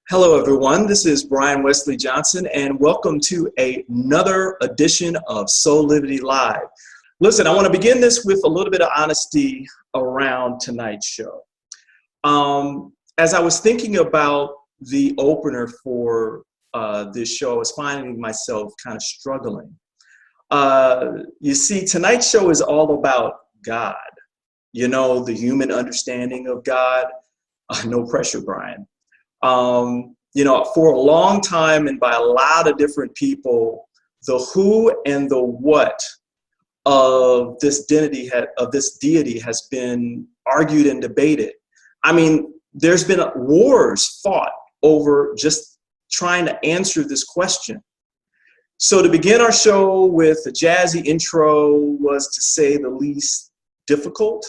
Hello, everyone. This is Brian Wesley Johnson, and welcome to another edition of Soulivity Live. Listen, I want to begin this with a little bit of honesty around tonight's show. As I was thinking about the opener for this show, I was finding myself kind of struggling. You see, tonight's show is all about God. You know, the human understanding of God. No pressure, Brian. For a long time and by a lot of different people, the who and the what of this deity has been argued and debated. I mean, there's been wars fought over just trying to answer this question. So to begin our show with a jazzy intro was, to say the least, difficult.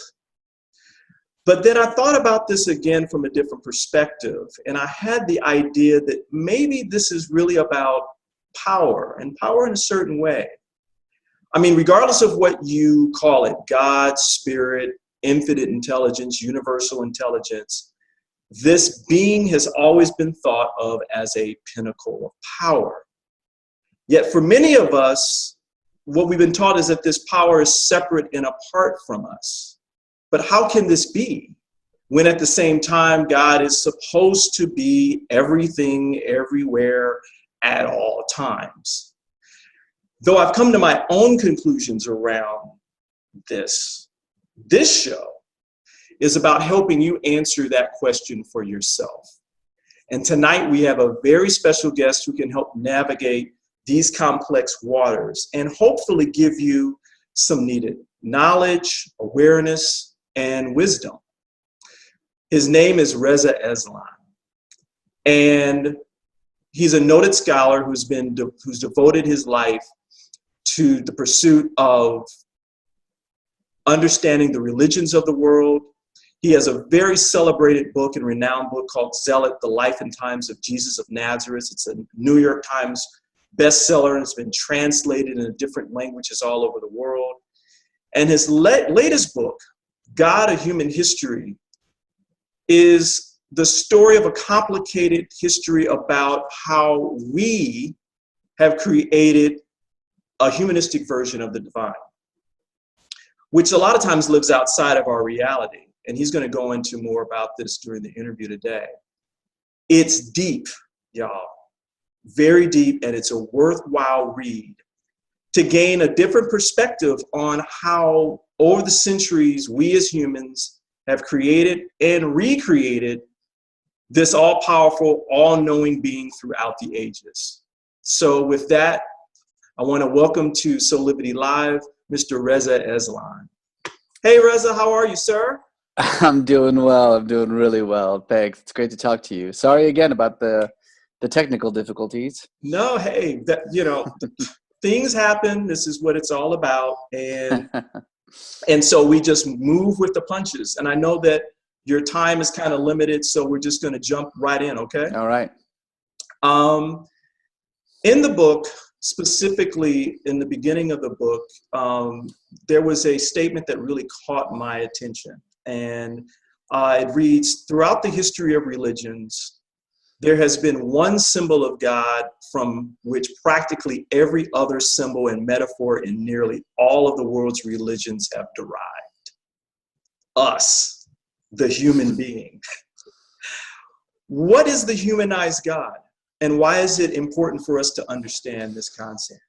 But then I thought about this again from a different perspective, and I had the idea that maybe this is really about power, and power in a certain way. I mean, regardless of what you call it, God, spirit, infinite intelligence, universal intelligence, this being has always been thought of as a pinnacle of power. Yet for many of us, what we've been taught is that this power is separate and apart from us. But how can this be when at the same time God is supposed to be everything, everywhere, at all times? Though I've come to my own conclusions around this show is about helping you answer that question for yourself. And tonight we have a very special guest who can help navigate these complex waters and hopefully give you some needed knowledge, awareness, and wisdom. His name is Reza Aslan, and he's a noted scholar who's devoted his life to the pursuit of understanding the religions of the world. He has a very celebrated book and renowned book called Zealot, The Life and Times of Jesus of Nazareth. It's a New York Times bestseller, and it's been translated into different languages all over the world. And his latest book, God, A Human History, is the story of a complicated history about how we have created a humanistic version of the divine, which a lot of times lives outside of our reality. And he's going to go into more about this during the interview today. It's deep, y'all, very deep, and it's a worthwhile read to gain a different perspective on how, over the centuries, we as humans have created and recreated this all-powerful, all-knowing being throughout the ages. So with that, I want to welcome to Soulivity Live, Mr. Reza Aslan. Hey, Reza, how are you, sir? I'm doing well. I'm doing really well. Thanks. It's great to talk to you. Sorry again about the technical difficulties. No, hey, things happen. This is what it's all about. And so we just move with the punches. And I know that your time is kind of limited, so we're just going to jump right in, okay? All right. In the book, specifically in the beginning of the book, there was a statement that really caught my attention. And it reads, throughout the history of religions, there has been one symbol of God from which practically every other symbol and metaphor in nearly all of the world's religions have derived. Us, the human being. What is the humanized God? And why is it important for us to understand this concept?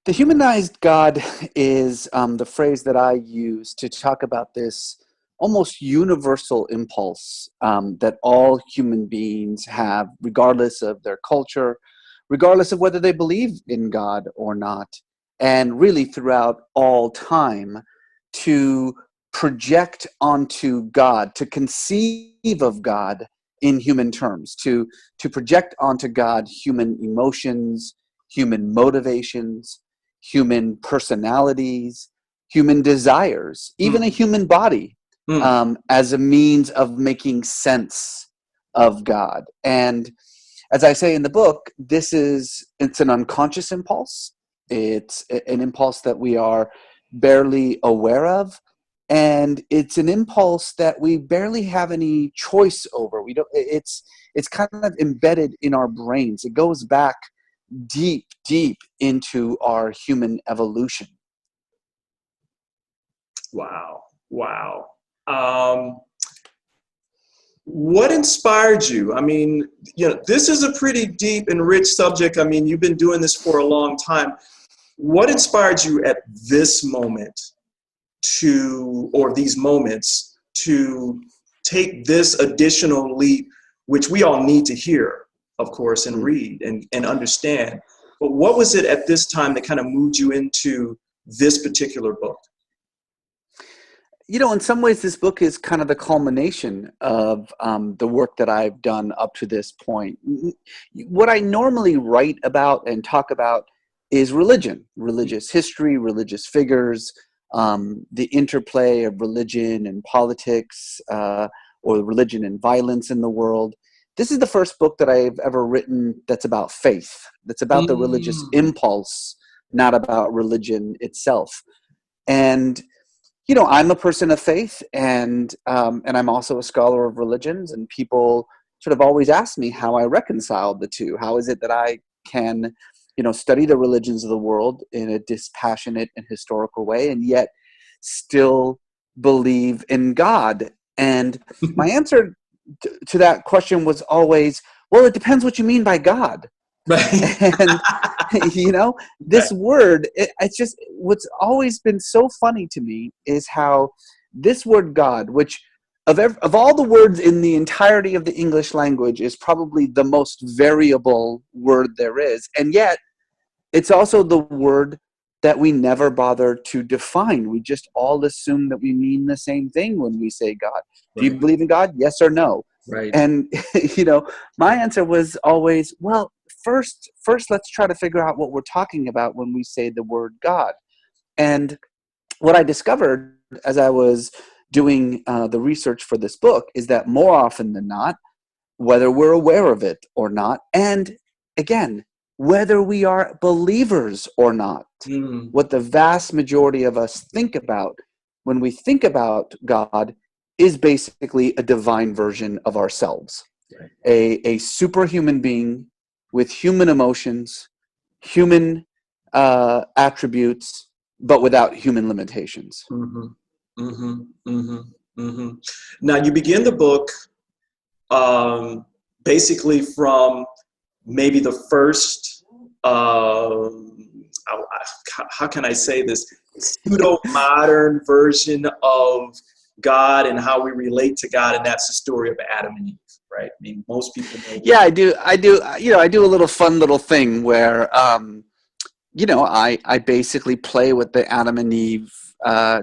The humanized God is the phrase that I use to talk about this almost universal impulse that all human beings have, regardless of their culture, regardless of whether they believe in God or not, and really throughout all time, to project onto God, to conceive of God in human terms, to project onto God human emotions, human motivations, human personalities, human desires, even a human body. As a means of making sense of God. And as I say in the book, it's an unconscious impulse. It's an impulse that we are barely aware of, and it's an impulse that we barely have any choice over. We don't. It's kind of embedded in our brains. It goes back deep, deep into our human evolution. Wow. Wow. Um, what inspired you? I mean, this is a pretty deep and rich subject. I mean, you've been doing this for a long time. What inspired you at this moment or these moments to take this additional leap, which we all need to hear, of course, and read and understand. But what was it at this time that kind of moved you into this particular book? In some ways, this book is kind of the culmination of the work that I've done up to this point. What I normally write about and talk about is religion, religious history, religious figures, the interplay of religion and politics, or religion and violence in the world. This is the first book that I've ever written that's about faith, that's about the religious impulse, not about religion itself. And I'm a person of faith, and I'm also a scholar of religions, and people sort of always ask me how I reconcile the two. How is it that I can, study the religions of the world in a dispassionate and historical way, and yet still believe in God? And my answer to that question was always, well, it depends what you mean by God. Right. And this word, it's just, what's always been so funny to me is how this word God, which of all the words in the entirety of the English language, is probably the most variable word there is, and yet it's also the word that we never bother to define. We just all assume that we mean the same thing when we say God. Do you Right. believe in God? Yes or no? Right. And my answer was always, well, first let's try to figure out what we're talking about when we say the word God. And what I discovered as I was doing the research for this book is that more often than not, whether we're aware of it or not, and again, whether we are believers or not, what the vast majority of us think about when we think about God is basically a divine version of ourselves, Right. a superhuman being with human emotions, human attributes, but without human limitations. Mm-hmm. Mm-hmm. Mm-hmm. Mm-hmm. Now you begin the book basically from maybe the first, how can I say this, pseudo-modern version of God and how we relate to God, and that's the story of Adam and Eve, right? I mean, most people know Yeah, I do. I do a little fun little thing where, I basically play with the Adam and Eve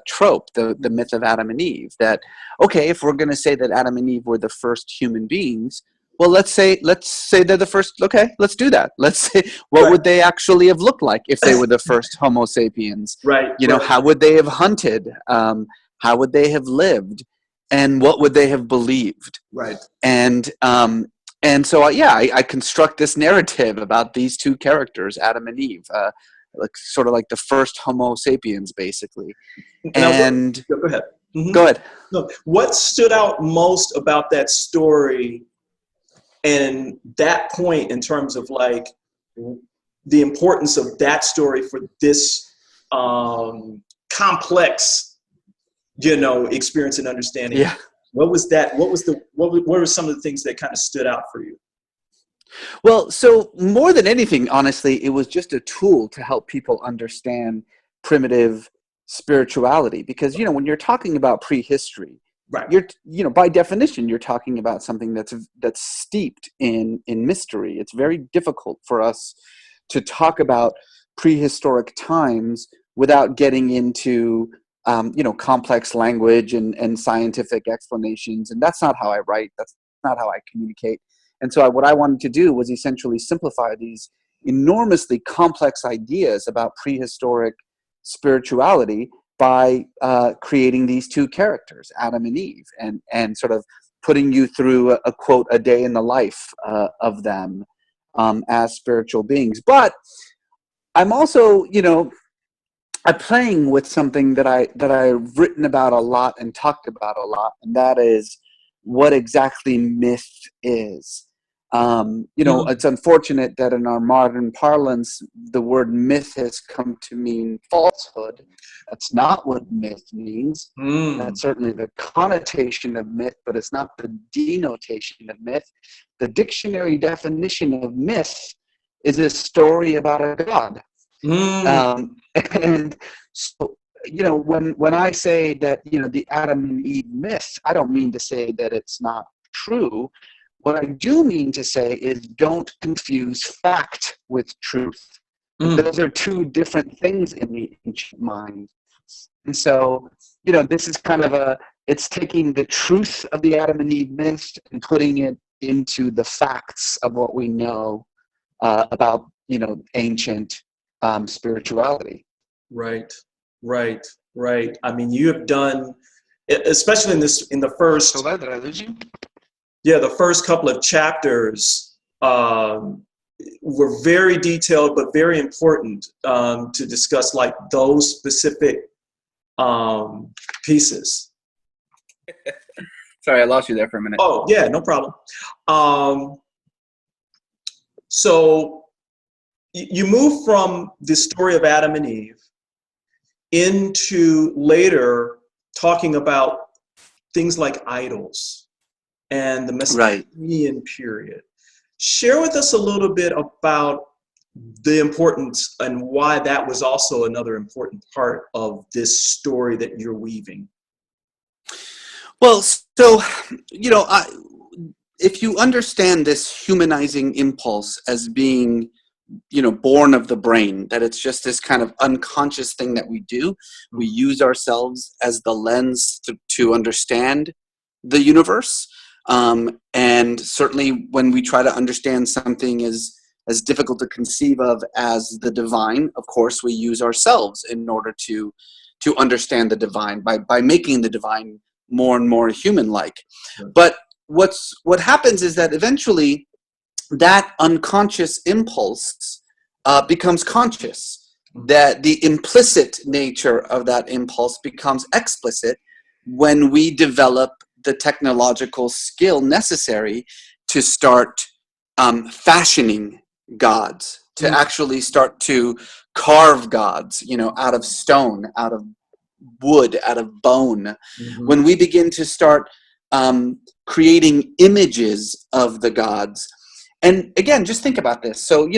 trope, the myth of Adam and Eve. That, okay, if we're going to say that Adam and Eve were the first human beings, well, let's say they're the first. Okay, let's do that. Let's say, what Right. would they actually have looked like if they were the first Homo sapiens? Right. How would they have hunted? How would they have lived? And what would they have believed? Right. And so, I construct this narrative about these two characters, Adam and Eve, sort of like the first Homo sapiens, basically. Now, And go ahead. Mm-hmm. go ahead. No, what stood out most about that story and that point in terms of like the importance of that story for this complex, experience and understanding? Yeah. What was that? What were some of the things that kind of stood out for you? Well, so more than anything, honestly, it was just a tool to help people understand primitive spirituality. Because, when you're talking about prehistory, Right. you're by definition, you're talking about something that's steeped in mystery. It's very difficult for us to talk about prehistoric times without getting into complex language and scientific explanations. And that's not how I write. That's not how I communicate. And so what I wanted to do was essentially simplify these enormously complex ideas about prehistoric spirituality by creating these two characters, Adam and Eve, and sort of putting you through a quote, a day in the life of them as spiritual beings. But I'm also, I'm playing with something that I've written about a lot and talked about a lot, and that is what exactly myth is. It's unfortunate that in our modern parlance, the word myth has come to mean falsehood. That's not what myth means. Mm. That's certainly the connotation of myth, but it's not the denotation of myth. The dictionary definition of myth is a story about a god. Mm. Um, and so, when I say that, the Adam and Eve myth, I don't mean to say that it's not true. What I do mean to say is don't confuse fact with truth. Mm. Those are two different things in the ancient mind. And so, this is kind of it's taking the truth of the Adam and Eve myth and putting it into the facts of what we know about, ancient spirituality. Right, right, right. I mean, you have done, especially in the first, So did I lose you? yeah, the first couple of chapters were very detailed, but very important to discuss like those specific pieces. Sorry, I lost you there for a minute. Oh, yeah, no problem. So you move from the story of Adam and Eve into later talking about things like idols and the Mesopotamian period. Share with us a little bit about the importance and why that was also another important part of this story that you're weaving. Well, so, if you understand this humanizing impulse as being, born of the brain, that it's just this kind of unconscious thing that we do, we use ourselves as the lens to understand the universe. And certainly when we try to understand something as difficult to conceive of as the divine, of course, we use ourselves in order to understand the divine by making the divine more and more human-like. Right. But what happens is that eventually that unconscious impulse becomes conscious. That the implicit nature of that impulse becomes explicit when we develop the technological skill necessary to start fashioning gods, to actually start to carve gods, out of stone, out of wood, out of bone. When we begin to start creating images of the gods. And again, just think about this. So,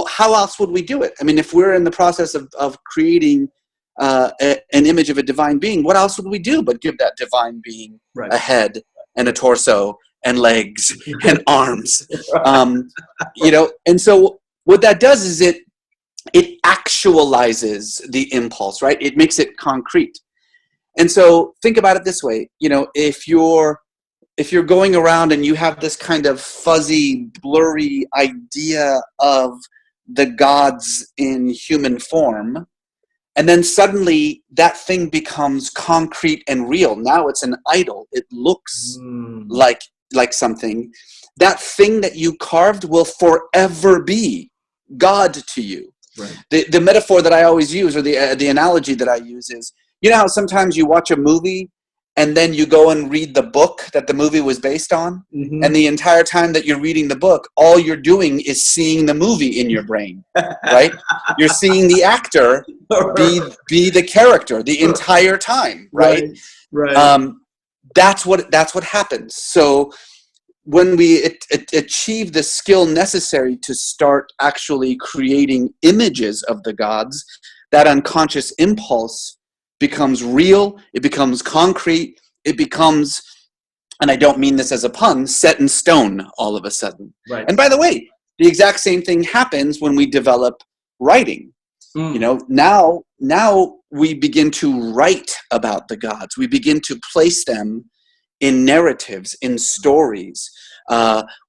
how else would we do it? I mean, if we're in the process of creating an image of a divine being, what else would we do but give that divine being a head and a torso and legs and arms? And so what that does is it actualizes the impulse, right? It makes it concrete. And so think about it this way, if you're going around and you have this kind of fuzzy, blurry idea of the gods in human form, and then suddenly that thing becomes concrete and real. Now it's an idol. It looks like something. That thing that you carved will forever be God to you. Right. The metaphor that I always use, or the analogy that I use is, how sometimes you watch a movie and then you go and read the book that the movie was based on, and the entire time that you're reading the book, all you're doing is seeing the movie in your brain, right? You're seeing the actor be the character the entire time, right? Right. That's what happens. So when we achieve the skill necessary to start actually creating images of the gods, that unconscious impulse becomes real, it becomes concrete, it becomes, and I don't mean this as a pun, set in stone all of a sudden. Right. And by the way, the exact same thing happens when we develop writing. Now we begin to write about the gods. We begin to place them in narratives, in stories.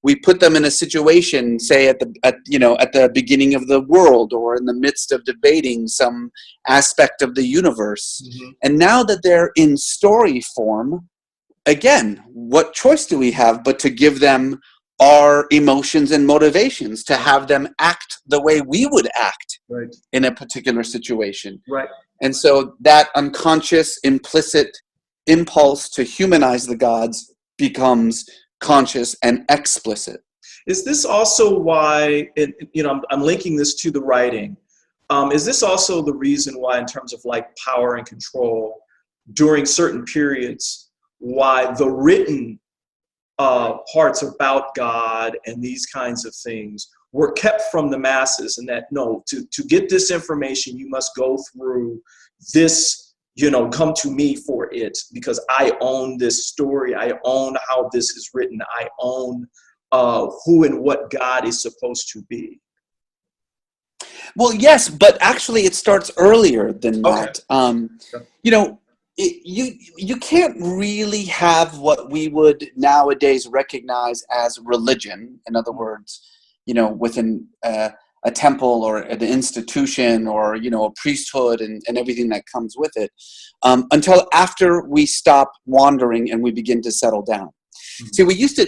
We put them in a situation, say at the beginning of the world, or in the midst of debating some aspect of the universe. And now that they're in story form, again, what choice do we have but to give them our emotions and motivations, to have them act the way we would act Right. in a particular situation. Right. And so that unconscious, implicit impulse to humanize the gods becomes conscious and explicit. Is this also why, I'm linking this to the writing. Is this also the reason why, in terms of like power and control, during certain periods, why the written parts about God and these kinds of things were kept from the masses, and that, no, to get this information, you must go through this, come to me for it, because I own this story, I own how this is written, I own who and what God is supposed to be? Well, yes, but actually it starts earlier than that. Okay. You can't really have what we would nowadays recognize as religion. In other words, within a temple or an institution or a priesthood and everything that comes with it, until after we stop wandering and we begin to settle down. Mm-hmm. See,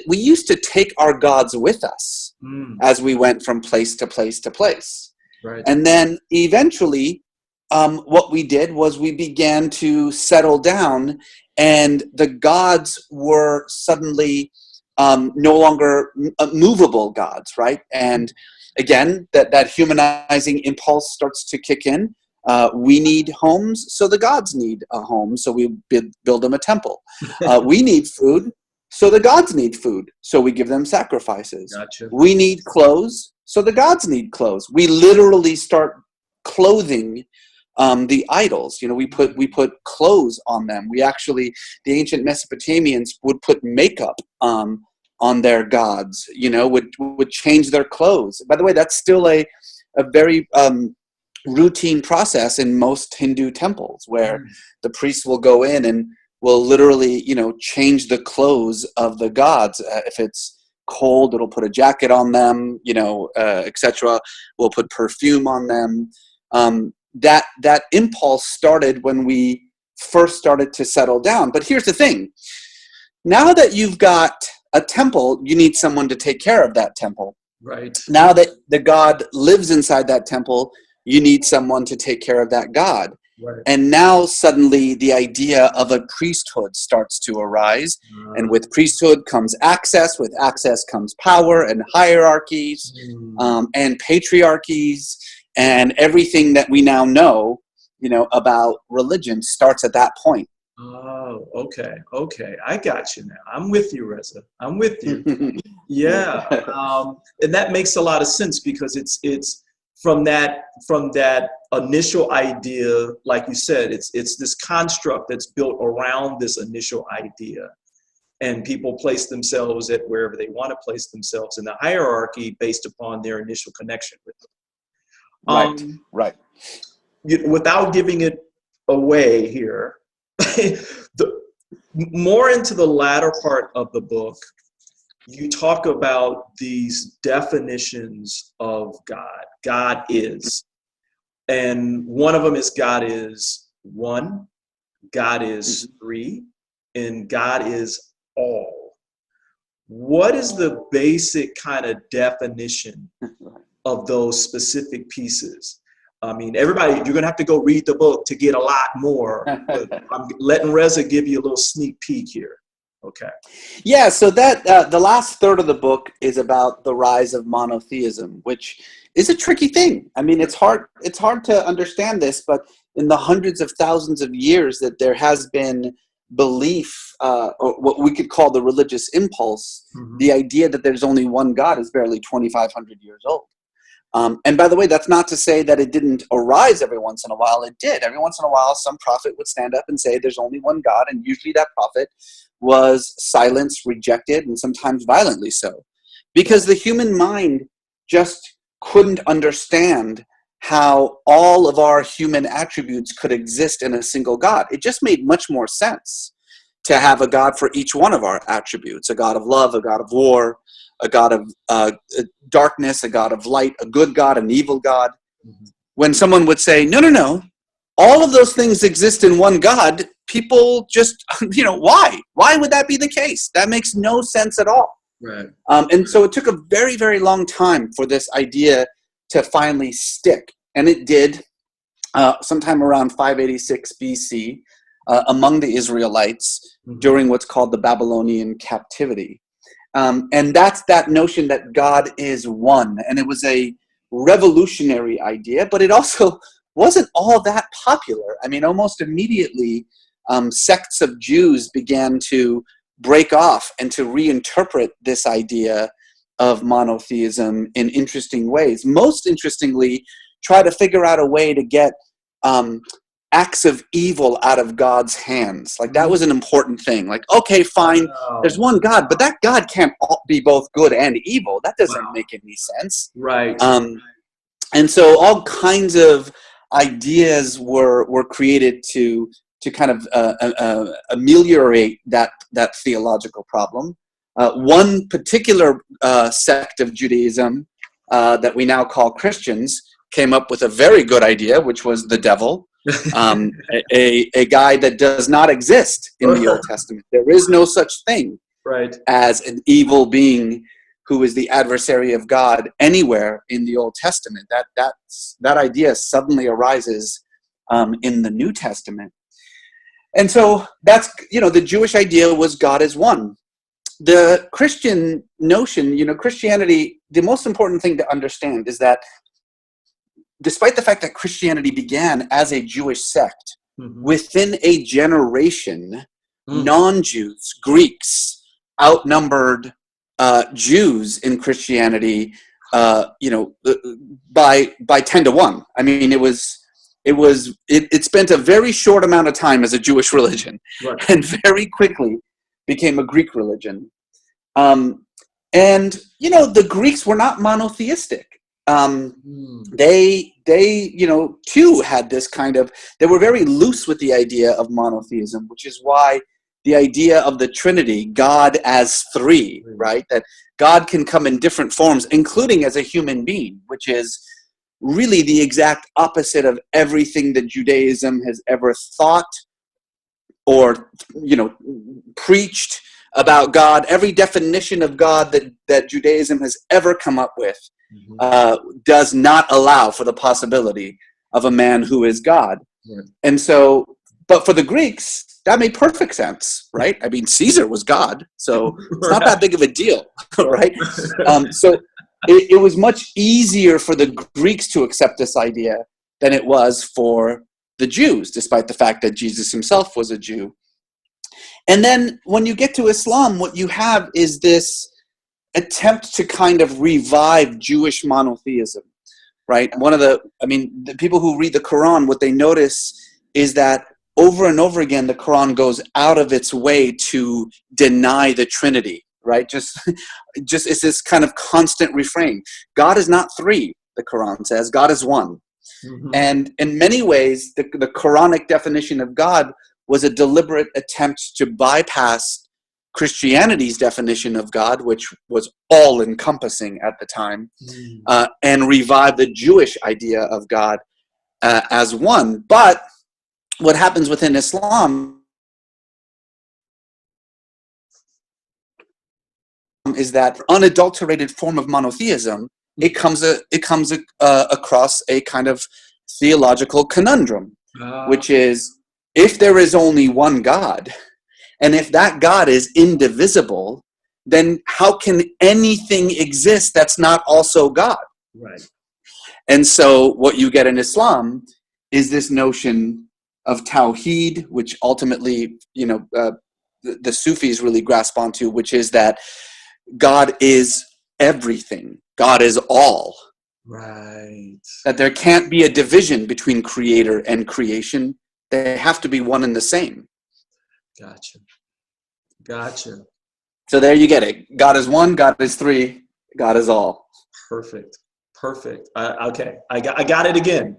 we used to take our gods with us as we went from place to place to place. Right. And then eventually, what we did was we began to settle down, and the gods were suddenly no longer movable gods, right? And again, that humanizing impulse starts to kick in. We need homes, so the gods need a home, so we build them a temple. We need food, so the gods need food, so we give them sacrifices. Gotcha. We need clothes, so the gods need clothes. We literally start clothing the idols. We put clothes on them. The ancient Mesopotamians would put makeup on their gods. Would change their clothes. By the way, that's still a very routine process in most Hindu temples, where the priests will go in and will literally, change the clothes of the gods. If it's cold, it'll put a jacket on them, etc. We'll put perfume on them. That impulse started when we first started to settle down. But here's the thing. Now that you've got a temple, you need someone to take care of that temple. Right. Now that the God lives inside that temple, you need someone to take care of that God. Right. And now suddenly the idea of a priesthood starts to arise. And with priesthood comes access. With access comes power and hierarchies and patriarchies. And everything that we now know, about religion starts at that point. Oh, okay. I got you now. I'm with you, Reza. I'm with you. Yeah. And that makes a lot of sense, because it's from that initial idea, like you said, it's this construct that's built around this initial idea, and people place themselves at wherever they want to place themselves in the hierarchy based upon their initial connection with it. Right. Without giving it away here, more into the latter part of the book, you talk about these definitions of God. God is. And one of them is God is one, God is three, and God is all. What is the basic kind of definition of those specific pieces? I mean, everybody, you're going to have to go read the book to get a lot more. But I'm letting Reza give you a little sneak peek here. Okay. Yeah, so that the last third of the book is about the rise of monotheism, which is a tricky thing. I mean, it's hard to understand this, but in the hundreds of thousands of years that there has been belief, or what we could call the religious impulse, the idea that there's only one God is barely 2,500 years old. And by the way, that's not to say that it didn't arise every once in a while. It did. Every once in a while, some prophet would stand up and say there's only one God, and usually that prophet was silenced, rejected, and sometimes violently so. Because the human mind just couldn't understand how all of our human attributes could exist in a single God. It just made much more sense to have a God for each one of our attributes, a God of love, a God of war, a God of darkness, a God of light, a good God, an evil God. When someone would say, no, all of those things exist in one God, people just, why? Why would that be the case? That makes no sense at all. Right. And so it took a very, very long time for this idea to finally stick. And it did sometime around 586 BC among the Israelites during what's called the Babylonian captivity. And that's that notion that God is one. And it was a revolutionary idea, but it also wasn't all that popular. I mean, almost immediately, sects of Jews began to break off and to reinterpret this idea of monotheism in interesting ways. Most interestingly, try to figure out a way to get acts of evil out of God's hands. Like, that was an important thing. Like, okay, fine, there's one God, but that God can't be both good and evil. That doesn't make any sense. Right. And so all kinds of ideas were created to kind of ameliorate that theological problem. One particular sect of Judaism that we now call Christians came up with a very good idea, which was the devil, a guy that does not exist in the Old Testament. There is no such thing as an evil being who is the adversary of God anywhere in the Old Testament. That idea suddenly arises in the New Testament. And so that's, the Jewish idea was God is one. The Christian notion, Christianity, the most important thing to understand is that despite the fact that Christianity began as a Jewish sect, within a generation, non-Jews, Greeks, outnumbered Jews in Christianity, by 10 to 1. I mean, it spent a very short amount of time as a Jewish religion, and very quickly became a Greek religion. And the Greeks were not monotheistic. They too had this kind of, they were very loose with the idea of monotheism, which is why the idea of the Trinity, God as three, right? That God can come in different forms, including as a human being, which is really the exact opposite of everything that Judaism has ever thought or, preached about God. Every definition of God that Judaism has ever come up with does not allow for the possibility of a man who is God. And so, but for the Greeks, that made perfect sense, right? I mean, Caesar was God, so it's not that big of a deal, right? So it was much easier for the Greeks to accept this idea than it was for the Jews, despite the fact that Jesus himself was a Jew. And then when you get to Islam, what you have is this attempt to kind of revive Jewish monotheism, right? The people who read the Quran, what they notice is that over and over again, the Quran goes out of its way to deny the Trinity, right? Just it's this kind of constant refrain. God is not three, the Quran says. God is one. And in many ways, the Quranic definition of God was a deliberate attempt to bypass Christianity's definition of God, which was all-encompassing at the time, and revive the Jewish idea of God as one. But what happens within Islam is that unadulterated form of monotheism, it comes across a kind of theological conundrum, which is, if there is only one God, and if that God is indivisible, then how can anything exist that's not also God? Right. And so what you get in Islam is this notion of Tawheed, which ultimately, the Sufis really grasp onto, which is that God is everything. God is all. Right. That there can't be a division between creator and creation. They have to be one and the same. Gotcha. So there you get it. God is one, God is three, God is all. Perfect. Okay. I got it again.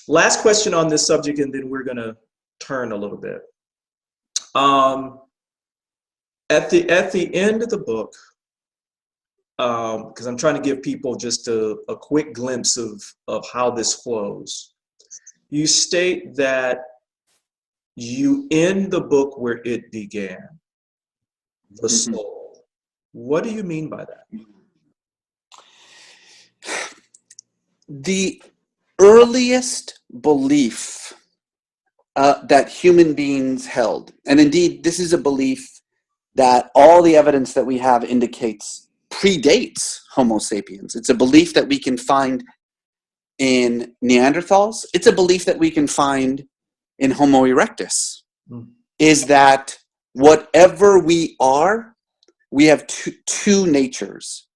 Last question on this subject, and then we're going to turn a little bit. At the end of the book, because I'm trying to give people just a quick glimpse of how this flows, you state that you end the book where it began. the Mhm. soul. What do you mean by that? The earliest belief that human beings held, and indeed, this is a belief that all the evidence that we have indicates predates Homo sapiens. It's a belief that we can find in Neanderthals. It's a belief that we can find in Homo erectus, Mm. is that whatever we are, we have two natures.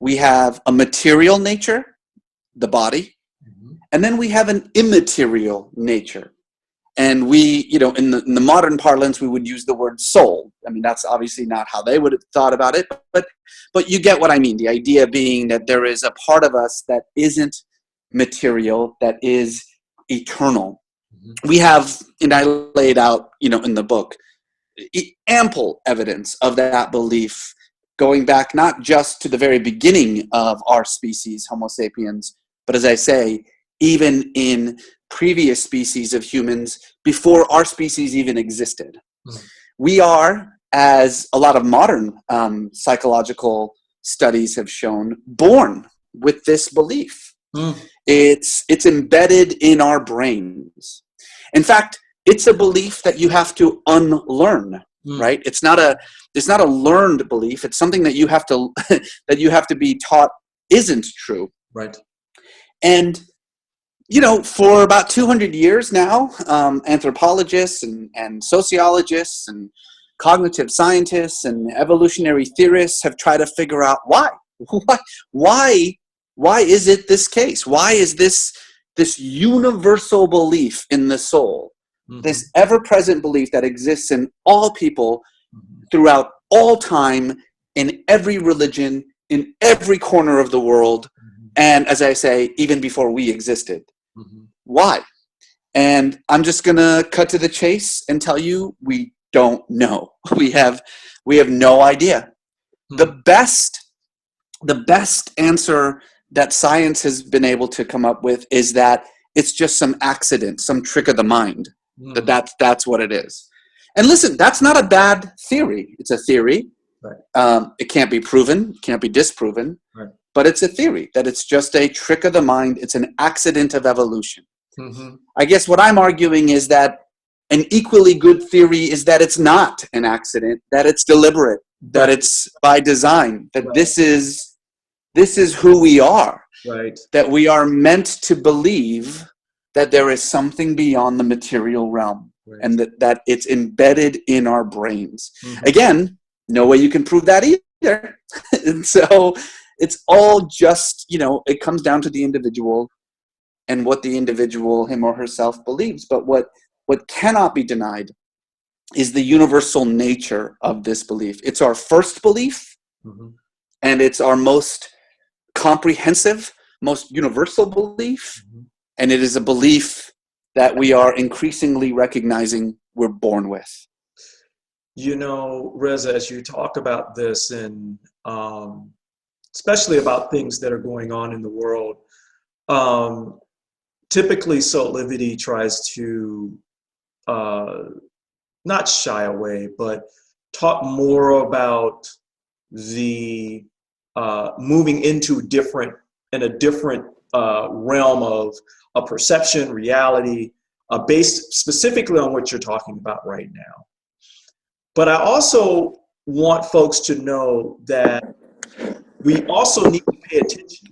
We have a material nature, the body, Mhm. and then we have an immaterial nature. And we, in the modern parlance, we would use the word soul. I mean, that's obviously not how they would have thought about it, but you get what I mean. The idea being that there is a part of us that isn't material, that is eternal. Mhm. We have, and I laid out, in the book, ample evidence of that belief, going back not just to the very beginning of our species, Homo sapiens, but as I say, even in previous species of humans before our species even existed. Mm. We are, as a lot of modern psychological studies have shown, born with this belief. Mm. It's embedded in our brains. In fact, it's a belief that you have to unlearn, Mm. right? It's not a learned belief. It's something that you have to that you have to be taught isn't true. Right. And for about 200 years now, anthropologists and sociologists and cognitive scientists and evolutionary theorists have tried to figure out why. Why is it this case? Why is this universal belief in the soul, Mhm. this ever-present belief that exists in all people Mhm. throughout all time, in every religion, in every corner of the world, Mhm. and as I say, even before we existed? Mhm. Why? And I'm just gonna cut to the chase and tell you we don't know. We have no idea. Mm. The best answer that science has been able to come up with is that it's just some accident, some trick of the mind. Mm. That's what it is. And listen, that's not a bad theory. It's a theory. Right. It can't be proven, can't be disproven, Right. but it's a theory that it's just a trick of the mind. It's an accident of evolution. Mhm. I guess what I'm arguing is that an equally good theory is that it's not an accident, that it's deliberate, that Right. it's by design, that Right. this is who we are, Right. that we are meant to believe that there is something beyond the material realm, Right. and that it's embedded in our brains. Mhm. Again, no way you can prove that either. And so it's all just, it comes down to the individual and what the individual, him or herself, believes. But what cannot be denied is the universal nature of this belief. It's our first belief, Mhm. and it's our most comprehensive, most universal belief, Mhm. and it is a belief that we are increasingly recognizing we're born with. Reza, as you talk about this, and especially about things that are going on in the world, um, typically Soulivity tries to uh, not shy away, but talk more about the moving into a different realm of a perception, reality, based specifically on what you're talking about right now. But I also want folks to know that we also need to pay attention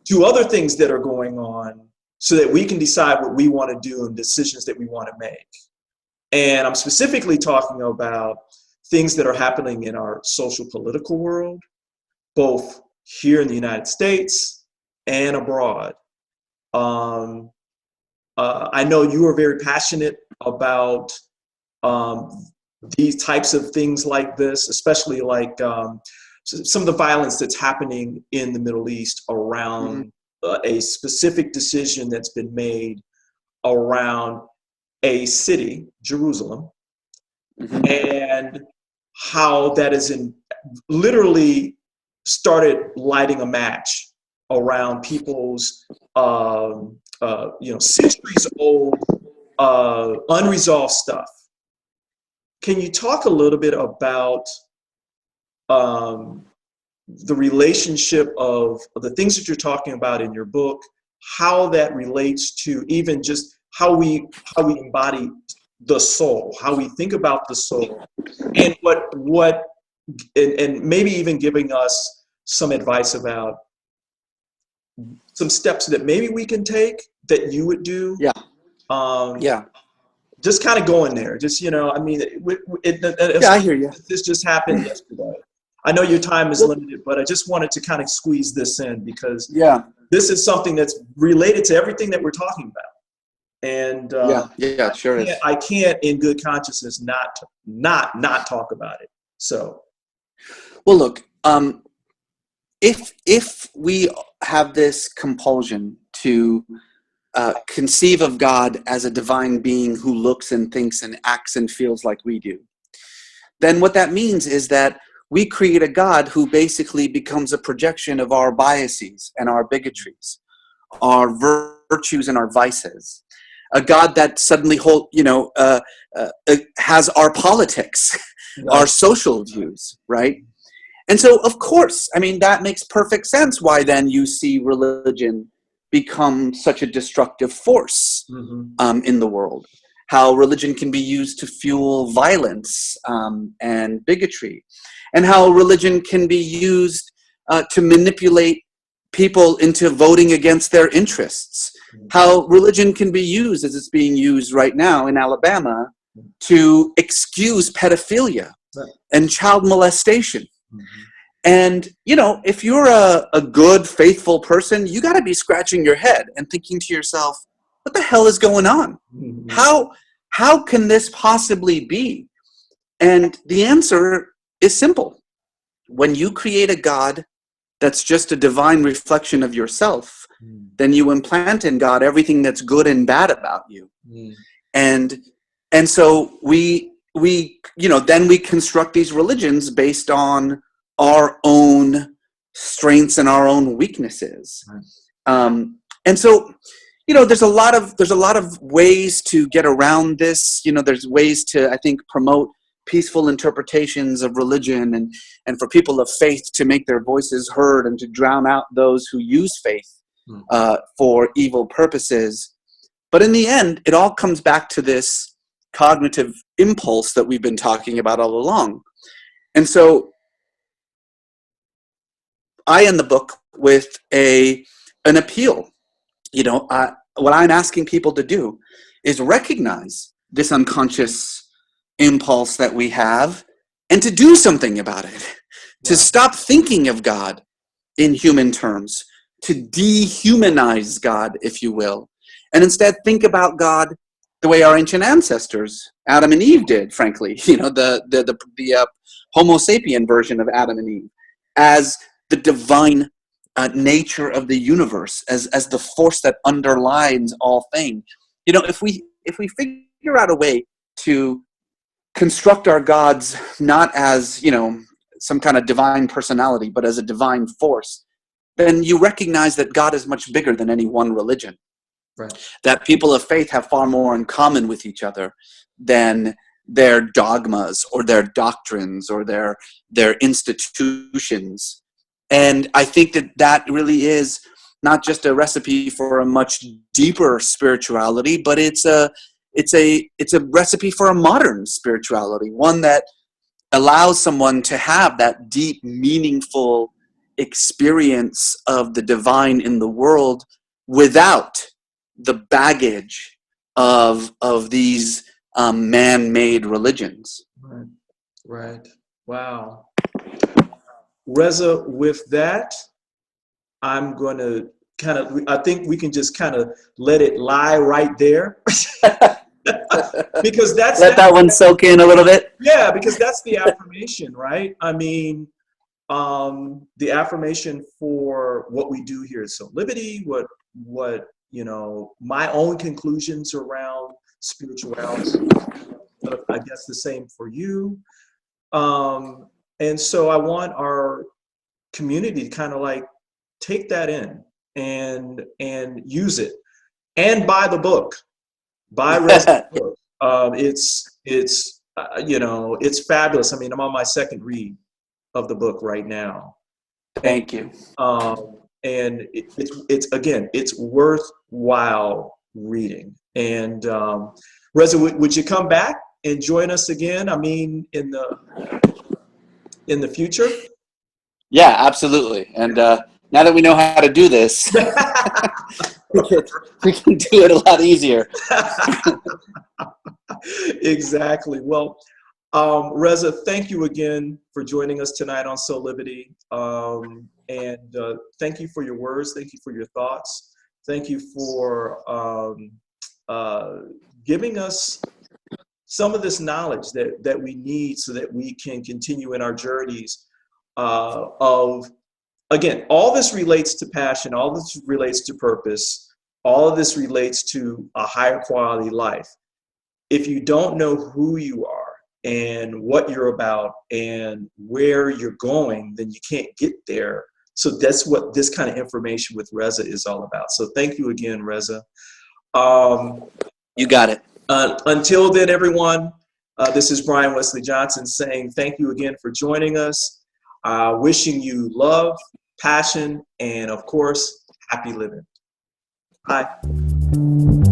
to other things that are going on so that we can decide what we want to do and decisions that we want to make. And I'm specifically talking about things that are happening in our social political world, both here in the United States and abroad. Um, I know you are very passionate about um, these types of things like this, especially like some of the violence that's happening in the Middle East Mm-hmm. around a specific decision that's been made around a city, Jerusalem, Mm-hmm. and how that is literally started lighting a match around people's centuries old unresolved stuff. can you talk a little bit about the relationship of the things that you're talking about in your book, how that relates to even just how we embody the soul, how we think about the soul, and and maybe even giving us some advice about some steps that maybe we can take that you would do. Yeah. Um, Yeah. just kind of going there. Just, I mean, Yeah, I hear you. this just happened yesterday. I know your time is Well, limited, but I just wanted to kind of squeeze this in because yeah. this is something that's related to everything that we're talking about. And Yeah. Yeah, it sure is. I can't in good consciousness not talk about it. So, Well, look, if we have this compulsion to conceive of God as a divine being who looks and thinks and acts and feels like we do, then what that means is that we create a God who basically becomes a projection of our biases and our bigotries, our virtues and our vices. A God that suddenly has our politics, our right. social views, right? And so, of course, I mean, that makes perfect sense why then you see religion become such a destructive force in the world. How religion can be used to fuel violence and bigotry, and how religion can be used to manipulate people into voting against their interests. How religion can be used, as it's being used right now in Alabama, to excuse pedophilia and child molestation. And, if you're a good, faithful person, you got to be scratching your head and thinking to yourself, what the hell is going on? How can this possibly be? And the answer is simple. When you create a God that's just a divine reflection of yourself, then you implant in God everything that's good and bad about you. And so we then we construct these religions based on our own strengths and our own weaknesses. And so there's a lot of ways to get around this. There's ways to, I think, promote peaceful interpretations of religion and for people of faith to make their voices heard and to drown out those who use faith for evil purposes. But in the end, it all comes back to this cognitive impulse that we've been talking about all along. And so I end the book with an appeal. What I'm asking people to do is recognize this unconscious impulse that we have and to do something about it, to stop thinking of God in human terms, to dehumanize God, if you will, and instead think about God the way our ancient ancestors, Adam and Eve, did. Frankly, the Homo sapien version of Adam and Eve, as the divine nature of the universe, as the force that underlines all things. If we figure out a way to construct our gods not as some kind of divine personality, but as a divine force, then you recognize that God is much bigger than any one religion. Right. That people of faith have far more in common with each other than their dogmas or their doctrines or their institutions. And I think that really is not just a recipe for a much deeper spirituality, but it's a recipe for a modern spirituality, one that allows someone to have that deep, meaningful experience of the divine in the world without the baggage of these man-made religions. Right. Wow. Reza, with that, I'm going to I think we can just kind of let it lie right there. Because Let that one soak in a little bit. Yeah, because that's the affirmation, right? I mean, the affirmation for what we do here at Soulivity, what my own conclusions around spirituality, but I guess the same for you. And so I want our community to kind of like take that in and use it, and buy the book, buy Reza's book. It's you know, it's fabulous. I mean, I'm on my second read of the book right now. Thank you. And it's again, it's worthwhile reading. And Reza, would you come back and join us again? I mean, in the future? Yeah, absolutely. And now that we know how to do this, we can do it a lot easier. Exactly. Well, Reza, thank you again for joining us tonight on Soulivity. And thank you for your words. Thank you for your thoughts. Thank you for giving us some of this knowledge that we need so that we can continue in our journeys of, again, all this relates to passion, all this relates to purpose, all of this relates to a higher quality life. If you don't know who you are and what you're about and where you're going, then you can't get there. So that's what this kind of information with Reza is all about. So thank you again, Reza. You got it. Until then, everyone, this is Brian Wesley Johnson saying thank you again for joining us. Wishing you love, passion, and of course, happy living. Bye.